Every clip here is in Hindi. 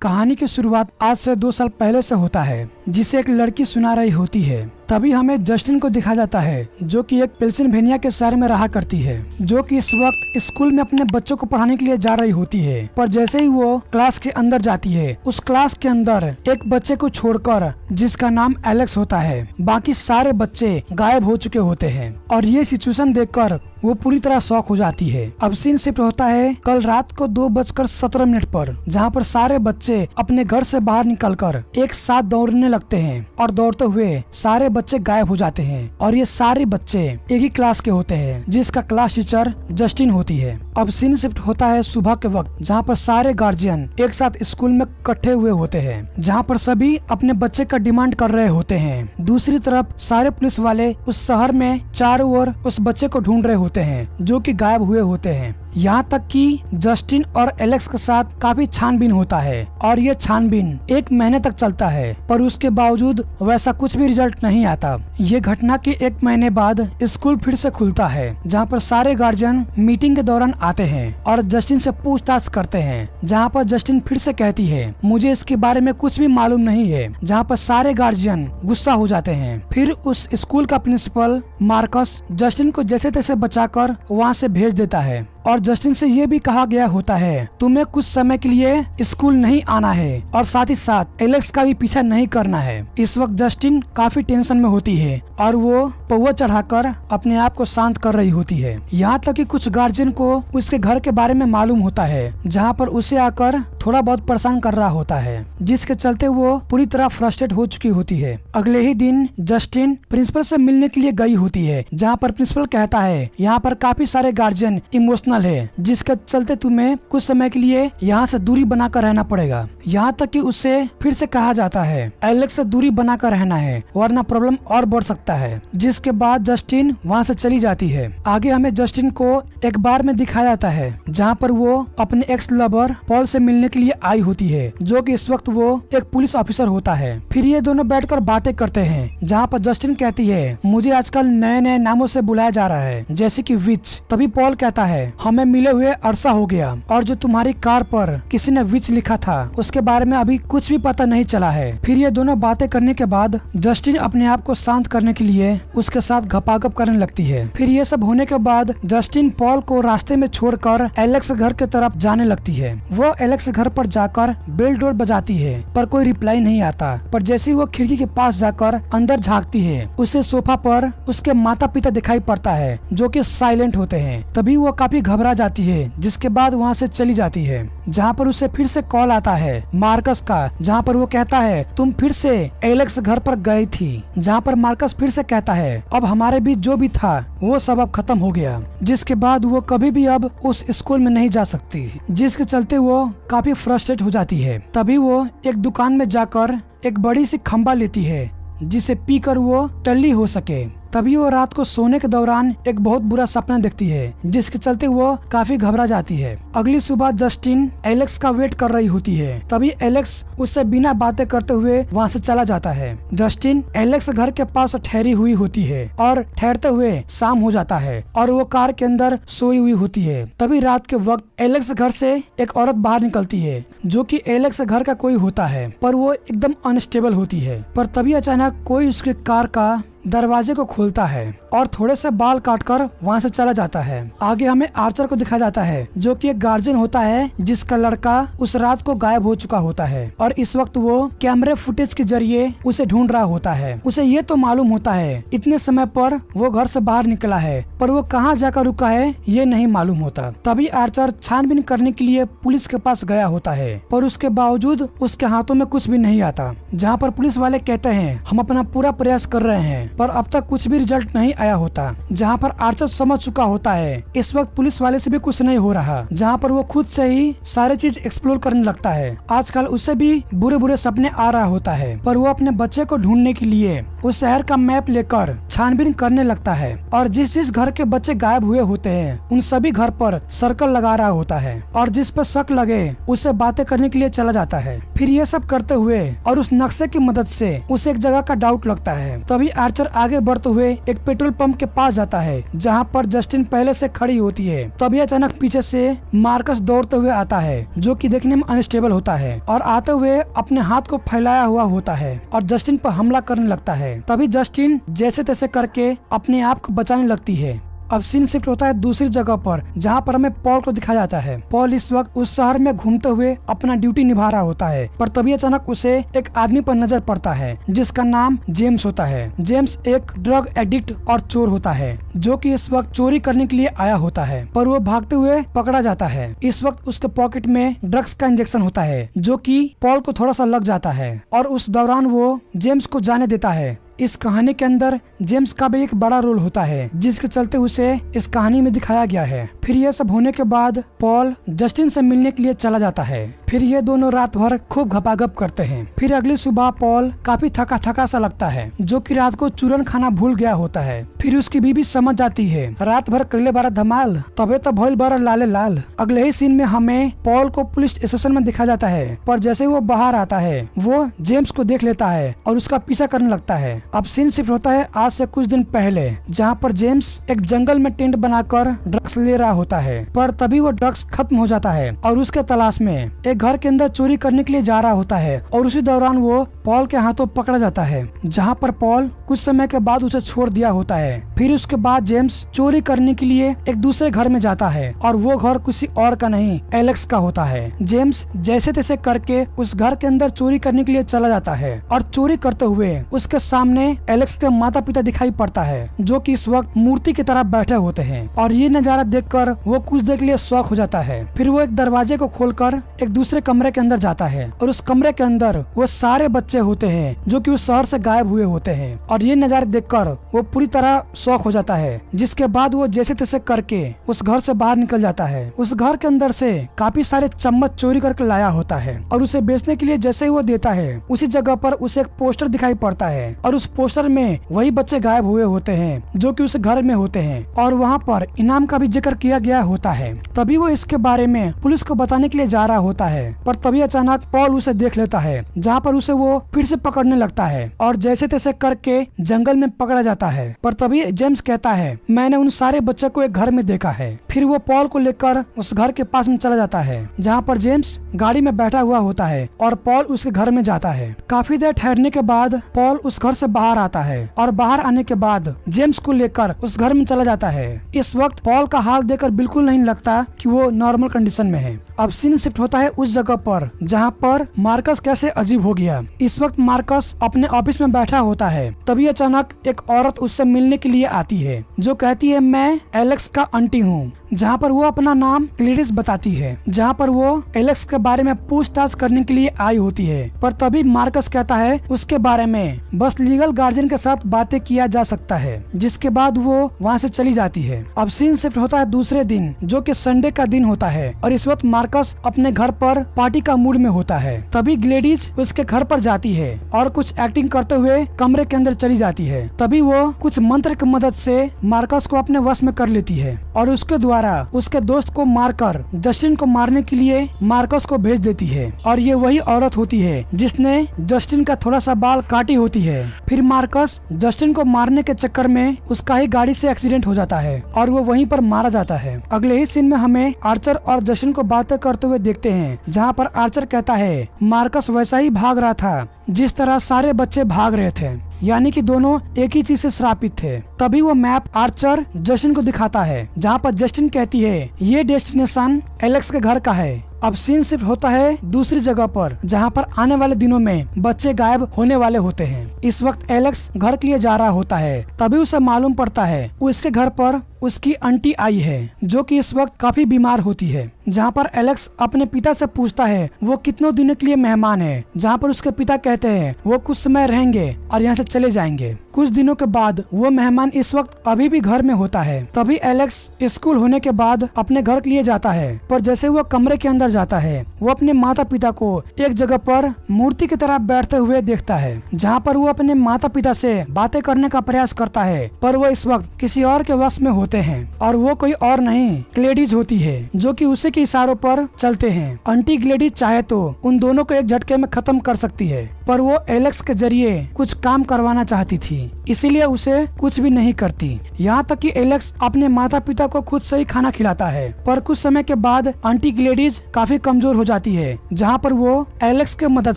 कहानी की शुरुआत आज से 2 साल पहले से होता है, जिसे एक लड़की सुना रही होती है। तभी हमें जस्टिन को दिखा जाता है, जो कि एक पेंसिल्वेनिया के शहर में रहा करती है, जो कि इस वक्त स्कूल में अपने बच्चों को पढ़ाने के लिए जा रही होती है। पर जैसे ही वो क्लास के अंदर जाती है, उस क्लास के अंदर एक बच्चे को छोड़कर, जिसका नाम एलेक्स होता है, बाकी सारे बच्चे गायब हो चुके होते हैं। और ये सिचुएशन देखकर वो पूरी तरह शॉक हो जाती है। अब सीन शिफ्ट होता है कल रात को 2:17 पर, जहाँ पर सारे बच्चे अपने घर से बाहर निकलकर एक साथ दौड़ने लगते हैं और दौड़ते हुए सारे बच्चे गायब हो जाते हैं। और ये सारे बच्चे एक ही क्लास के होते हैं, जिसका क्लास टीचर जस्टिन होती है। अब सीन शिफ्ट होता है सुबह के वक्त, जहाँ पर सारे गार्जियन एक साथ स्कूल में इकट्ठे हुए होते हैं, जहाँ पर सभी अपने बच्चे का डिमांड कर रहे होते हैं। दूसरी तरफ सारे पुलिस वाले उस शहर में चारों ओर उस बच्चे को ढूंढ रहे होते हैं, जो कि गायब हुए होते हैं। यहाँ तक कि जस्टिन और एलेक्स के साथ काफी छानबीन होता है और ये छानबीन 1 महीने तक चलता है, पर उसके बावजूद वैसा कुछ भी रिजल्ट नहीं आता। ये घटना के 1 महीने बाद स्कूल फिर से खुलता है, जहाँ पर सारे गार्जियन मीटिंग के दौरान आते हैं और जस्टिन से पूछताछ करते हैं, जहाँ पर जस्टिन फिर से कहती है, मुझे इसके बारे में कुछ भी मालूम नहीं है। जहाँ पर सारे गार्जियन गुस्सा हो जाते हैं। फिर उस स्कूल का प्रिंसिपल मार्कस जस्टिन को जैसे तैसे बचाकर वहाँ से भेज देता है और जस्टिन से ये भी कहा गया होता है, तुम्हें कुछ समय के लिए स्कूल नहीं आना है और साथ ही साथ एलेक्स का भी पीछा नहीं करना है। इस वक्त जस्टिन काफी टेंशन में होती है और वो पौवा चढ़ाकर अपने आप को शांत कर रही होती है। यहाँ तक कि कुछ गार्जियन को उसके घर के बारे में मालूम होता है, जहाँ पर उसे आकर थोड़ा बहुत परेशान कर रहा होता है, जिसके चलते वो पूरी तरह फ्रस्ट्रेट हो चुकी होती है। अगले ही दिन जस्टिन प्रिंसिपल से मिलने के लिए गई होती है, जहाँ पर प्रिंसिपल कहता है, यहाँ पर काफी सारे गार्जियन इमोशनल है, जिसके चलते तुम्हें कुछ समय के लिए यहाँ से दूरी बनाकर रहना पड़ेगा। यहाँ तक कि उसे फिर से कहा जाता है, एलेक्स से दूरी बनाकर रहना है, वरना प्रॉब्लम और बढ़ सकता है। जिसके बाद जस्टिन वहाँ से चली जाती है। आगे हमें जस्टिन को एक बार में दिखाया जाता है, जहाँ पर वो अपने एक्स लवर पॉल से मिलने के लिए आई होती है, जो कि इस वक्त वो एक पुलिस ऑफिसर होता है। फिर ये दोनों बैठकर बातें करते हैं, जहाँ पर जस्टिन कहती है, मुझे आजकल नए नए नामों से बुलाया जा रहा है, जैसे कि विच। तभी पॉल कहता है, हमें मिले हुए अरसा हो गया और जो तुम्हारी कार पर किसी ने विच लिखा था, उसके बारे में अभी कुछ भी पता नहीं चला है। फिर ये दोनों बातें करने के बाद जस्टिन अपने आप को शांत करने के लिए उसके साथ घपाघप करने लगती है। फिर ये सब होने के बाद जस्टिन पॉल को रास्ते में छोड़कर एलेक्स घर के तरफ जाने लगती है। वो एलेक्स घर पर जाकर बेल डोर बजाती है, पर कोई रिप्लाई नहीं आता। पर जैसे ही वो खिड़की के पास जाकर अंदर झांकती है, उसे सोफा पर उसके माता पिता दिखाई पड़ता है, जो कि साइलेंट होते हैं। तभी वो काफी घबरा जाती है, जिसके बाद वहाँ से चली जाती है। जहाँ पर उसे फिर से कॉल आता है मार्कस का, जहाँ पर वो कहता है, तुम फिर से एलेक्स घर पर गई थी। जहाँ पर मार्कस फिर से कहता है, अब हमारे बीच जो भी था वो सब अब खत्म हो गया। जिसके बाद वो कभी भी अब उस स्कूल में नहीं जा सकती, जिसके चलते वो काफी फ्रस्ट्रेट हो जाती है। तभी वो एक दुकान में जाकर एक बड़ी सी खंबा लेती है, जिसे पीकर वो टल्ली हो सके। तभी वो रात को सोने के दौरान एक बहुत बुरा सपना देखती है, जिसके चलते वो काफी घबरा जाती है। अगली सुबह जस्टिन एलेक्स का वेट कर रही होती है। तभी एलेक्स उससे बिना बातें करते हुए वहाँ से चला जाता है। जस्टिन एलेक्स घर के पास ठहरी हुई होती है और ठहरते हुए शाम हो जाता है और वो कार के अंदर सोई हुई होती है। तभी रात के वक्त एलेक्स घर से एक औरत बाहर निकलती है, जो कि एलेक्स घर का कोई होता है, पर वो एकदम अनस्टेबल होती है। पर तभी अचानक कोई उसके कार का दरवाजे को खोलता है और थोड़े से बाल काटकर वहाँ से चला जाता है। आगे हमें आर्चर को दिखाया जाता है, जो कि एक गार्जियन होता है, जिसका लड़का उस रात को गायब हो चुका होता है और इस वक्त वो कैमरे फुटेज के जरिए उसे ढूंढ रहा होता है। उसे ये तो मालूम होता है इतने समय पर वो घर से बाहर निकला है, पर वो कहाँ जाकर रुका है ये नहीं मालूम होता। तभी आर्चर छानबीन करने के लिए पुलिस के पास गया होता है, पर उसके बावजूद उसके हाथों में कुछ भी नहीं आता। जहाँ पर पुलिस वाले कहते हैं, हम अपना पूरा प्रयास कर रहे हैं, पर अब तक कुछ भी रिजल्ट नहीं आया होता। जहाँ पर आर्चर समझ चुका होता है इस वक्त पुलिस वाले से भी कुछ नहीं हो रहा, जहाँ पर वो खुद से ही सारे चीज एक्सप्लोर करने लगता है। आजकल उसे भी बुरे बुरे सपने आ रहा होता है, पर वो अपने बच्चे को ढूंढने के लिए उस शहर का मैप लेकर छानबीन करने लगता है और जिस घर के बच्चे गायब हुए होते हैं उन सभी घर पर सर्कल लगा रहा होता है और जिस पर शक लगे उससे बातें करने के लिए चला जाता है। फिर ये सब करते हुए और उस नक्शे की मदद से उसे एक जगह का डाउट लगता है। तभी आर्चर उधर आगे बढ़ते हुए एक पेट्रोल पंप के पास जाता है जहाँ पर जस्टिन पहले से खड़ी होती है। तभी अचानक पीछे से मार्कस दौड़ते हुए आता है जो कि देखने में अनस्टेबल होता है और आते हुए अपने हाथ को फैलाया हुआ होता है और जस्टिन पर हमला करने लगता है। तभी जस्टिन जैसे तैसे करके अपने आप को बचाने लगती है। अब सीन शिफ्ट होता है दूसरी जगह पर जहाँ पर हमें पॉल को दिखाया जाता है। पॉल इस वक्त उस शहर में घूमते हुए अपना ड्यूटी निभा रहा होता है, पर तभी अचानक उसे एक आदमी पर नजर पड़ता है जिसका नाम जेम्स होता है। जेम्स एक ड्रग एडिक्ट और चोर होता है जो कि इस वक्त चोरी करने के लिए आया होता है, पर वो भागते हुए पकड़ा जाता है। इस वक्त उसके पॉकेट में ड्रग्स का इंजेक्शन होता है जो कि पॉल को थोड़ा सा लग जाता है और उस दौरान वो जेम्स को जाने देता है। इस कहानी के अंदर जेम्स का भी एक बड़ा रोल होता है जिसके चलते उसे इस कहानी में दिखाया गया है। फिर यह सब होने के बाद पॉल जस्टिन से मिलने के लिए चला जाता है। फिर ये दोनों रात भर खूब घपाघप करते हैं। फिर अगली सुबह पॉल काफी थका थका सा लगता है जो कि रात को चूरन खाना भूल गया होता है। फिर उसकी बीवी समझ जाती है रात भर कले बारा धमाल तबे तो भइल बारा लाले लाल। अगले ही सीन में हमें पॉल को पुलिस स्टेशन में दिखा जाता है, पर जैसे वो बाहर आता है वो जेम्स को देख लेता है और उसका पीछा करने लगता है। अब सीन शिफ्ट होता है आज से कुछ दिन पहले जहाँ पर जेम्स एक जंगल में टेंट बनाकर ड्रग्स ले रहा होता है, पर तभी वो ड्रग्स खत्म हो जाता है और उसके तलाश में एक घर के अंदर चोरी करने के लिए जा रहा होता है और उसी दौरान वो पॉल के हाथों पकड़ा जाता है, जहाँ पर पॉल कुछ समय के बाद उसे छोड़ दिया होता है। फिर उसके बाद जेम्स चोरी करने के लिए एक दूसरे घर में जाता है और वो घर किसी और का नहीं एलेक्स का होता है। जेम्स जैसे तैसे करके उस घर के अंदर चोरी करने के लिए चला जाता है और चोरी करते हुए उसके सामने एलेक्स के माता पिता दिखाई पड़ता है जो कि इस वक्त मूर्ति की तरह बैठे होते हैं और ये नजारा देखकर वो कुछ देर के लिए शॉक हो जाता है। फिर वो एक दरवाजे को खोलकर एक दूसरे कमरे के अंदर जाता है और उस कमरे के अंदर वो सारे बच्चे होते हैं जो कि उस शहर से गायब हुए होते हैं और ये नजारे देखकर वो पूरी तरह शॉक हो जाता है। जिसके बाद वो जैसे तैसे करके उस घर से बाहर निकल जाता है। उस घर के अंदर से काफी सारे चम्मच चोरी करके लाया होता है और उसे बेचने के लिए जैसे ही वो देता है उसी जगह पर उसे एक पोस्टर दिखाई पड़ता है और उस पोस्टर में वही बच्चे गायब हुए होते हैं जो कि उस घर में होते हैं और वहाँ पर इनाम का भी जिक्र किया गया होता है। तभी वो इसके बारे में पुलिस को बताने के लिए जा रहा होता है, पर तभी अचानक पॉल उसे देख लेता है जहाँ पर उसे वो फिर से पकड़ने लगता है और जैसे तैसे करके जंगल में पकड़ा जाता है। पर तभी जेम्स कहता है मैंने उन सारे बच्चों को एक घर में देखा है। फिर वो पॉल को लेकर उस घर के पास में चला जाता है जहाँ पर जेम्स गाड़ी में बैठा हुआ होता है और पॉल उसके घर में जाता है। काफी देर ठहरने के बाद पॉल उस घर से बाहर आता है और बाहर आने के बाद जेम्स को लेकर उस घर में चला जाता है। इस वक्त पॉल का हाल देखकर बिल्कुल नहीं लगता कि वो नॉर्मल कंडीशन में है। अब सीन शिफ्ट होता है उस जगह पर जहाँ पर मार्कस कैसे अजीब हो गया। इस वक्त मार्कस अपने ऑफिस में बैठा होता है, तभी अचानक एक औरत उससे मिलने के लिए आती है जो कहती है मैं एलेक्स का आंटी हूँ, जहाँ पर वो अपना नाम ग्लेडिस बताती है, जहाँ पर वो एलेक्स के बारे में पूछताछ करने के लिए आई होती है। पर तभी मार्कस कहता है उसके बारे में बस लीगल गार्जियन के साथ बातें किया जा सकता है, जिसके बाद वो वहाँ से चली जाती है। अब सीन शिफ्ट होता है दूसरे दिन जो कि संडे का दिन होता है और इस वक्त मार्कस अपने घर पर पार्टी का मूड में होता है। तभी ग्लेडिस उसके घर पर जाती है और कुछ एक्टिंग करते हुए कमरे के अंदर चली जाती है। तभी वो कुछ मंत्र की मदद से मार्कस को अपने वश में कर लेती है और उसके द्वारा उसके दोस्त को मारकर जस्टिन को मारने के लिए मार्कस को भेज देती है और ये वही औरत होती है जिसने जस्टिन का थोड़ा सा बाल काटी होती है। फिर मार्कस जस्टिन को मारने के चक्कर में उसका ही गाड़ी से एक्सीडेंट हो जाता है और वो वहीं पर मारा जाता है। अगले ही सीन में हमें आर्चर और जस्टिन को बातें करते हुए देखते हैं जहाँ पर आर्चर कहता है मार्कस वैसा ही भाग रहा था जिस तरह सारे बच्चे भाग रहे थे, यानी कि दोनों एक ही चीज से श्रापित थे। तभी वो मैप आर्चर जस्टिन को दिखाता है जहाँ पर जस्टिन कहती है ये डेस्टिनेशन एलेक्स के घर का है। अब सीन शिफ्ट होता है दूसरी जगह पर जहाँ पर आने वाले दिनों में बच्चे गायब होने वाले होते हैं। इस वक्त एलेक्स घर के लिए जा रहा होता है, तभी उसे मालूम पड़ता है उसके घर पर उसकी आंटी आई है जो कि इस वक्त काफी बीमार होती है। जहाँ पर एलेक्स अपने पिता से पूछता है वो कितनों दिनों के लिए मेहमान है, जहाँ पर उसके पिता कहते हैं वो कुछ समय रहेंगे और यहाँ से चले जाएंगे। कुछ दिनों के बाद वो मेहमान इस वक्त अभी भी घर में होता है। तभी एलेक्स स्कूल होने के बाद अपने घर के लिए जाता है, पर जैसे वो कमरे के अंदर जाता है वो अपने माता पिता को एक जगह पर मूर्ति की तरह बैठते हुए देखता है, जहाँ पर वो अपने माता पिता से बातें करने का प्रयास करता है, पर वो इस वक्त किसी और के वश में होते हैं और वो कोई और नहीं ग्लेडिस होती है जो कि उसी के इशारों पर चलते हैं। आंटी ग्लेडिस चाहे तो उन दोनों को एक झटके में खत्म कर सकती है। पर वो एलेक्स के जरिए कुछ काम करवाना चाहती थी, इसीलिए उसे कुछ भी नहीं करती। यहाँ तक कि एलेक्स अपने माता पिता को खुद से ही खाना खिलाता है। पर कुछ समय के बाद आंटी ग्लेडिस काफी कमजोर हो जाती है, जहाँ पर वो एलेक्स के मदद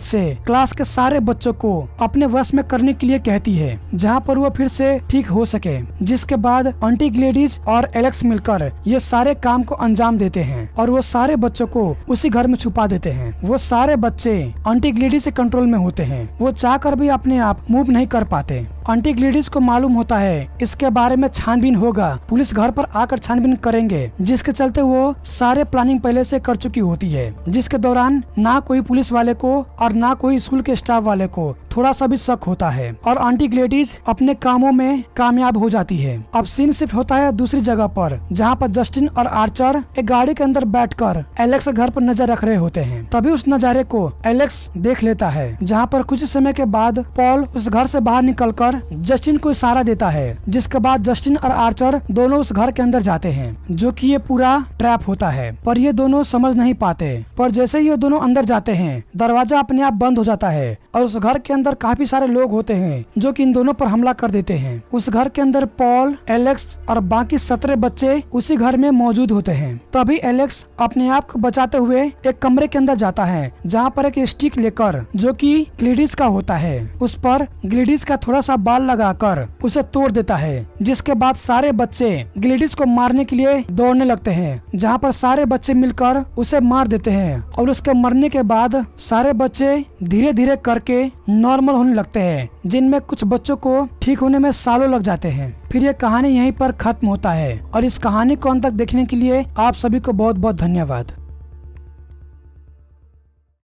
से क्लास के सारे बच्चों को अपने वश में करने के लिए कहती है, जहाँ पर वो फिर से ठीक हो सके। जिसके बाद आंटी ग्लेडिस और एलेक्स मिलकर ये सारे काम को अंजाम देते हैं और वो सारे बच्चों को उसी घर में छुपा देते हैं। वो सारे बच्चे आंटी ग्लेडिस के कंट्रोल में होते हैं। वो चाहकर भी अपने आप मूव नहीं कर पाते। आंटी ग्लेडिस को मालूम होता है इसके बारे में छानबीन होगा, पुलिस घर पर आकर छानबीन करेंगे, जिसके चलते वो सारे प्लानिंग पहले से कर चुकी होती है। जिसके दौरान ना कोई पुलिस वाले को और ना कोई स्कूल के स्टाफ वाले को थोड़ा सा भी शक होता है और आंटी ग्लेडिस अपने कामों में कामयाब हो जाती है। अब सीन शिफ्ट होता है दूसरी जगह पर, जहाँ पर जस्टिन और आर्चर एक गाड़ी के अंदर बैठकर एलेक्स के घर पर नजर रख रहे होते हैं। तभी उस नजारे को एलेक्स देख लेता है, जहाँ पर कुछ समय के बाद पॉल उस घर से बाहर निकलकर जस्टिन को इशारा देता है। जिसके बाद जस्टिन और आर्चर दोनों उस घर के अंदर जाते हैं, जो कि ये पूरा ट्रैप होता है। पर ये दोनों समझ नहीं पाते। पर जैसे ही ये दोनों अंदर जाते हैं, दरवाजा अपने आप बंद हो जाता है और उस घर के अंदर काफी सारे लोग होते हैं जो कि इन दोनों पर हमला कर देते हैं। उस घर के अंदर पॉल, एलेक्स और बाकी 17 बच्चे उसी घर में मौजूद होते हैं। तभी एलेक्स अपने आप को बचाते हुए एक कमरे के अंदर जाता है, जहाँ पर एक स्टिक लेकर, जो कि ग्लेडिस का होता है, उस पर ग्लेडिस का थोड़ा सा बाल लगाकर उसे तोड़ देता है। जिसके बाद सारे बच्चे ग्लेडिस को मारने के लिए दौड़ने लगते हैं, जहाँ पर सारे बच्चे मिलकर उसे मार देते हैं और उसके मरने के बाद सारे बच्चे धीरे धीरे करके नॉर्मल होने लगते हैं, जिनमें कुछ बच्चों को ठीक होने में सालों लग जाते हैं। फिर ये कहानी यहीं पर खत्म होता है और इस कहानी को अंत तक देखने के लिए आप सभी को बहुत बहुत धन्यवाद।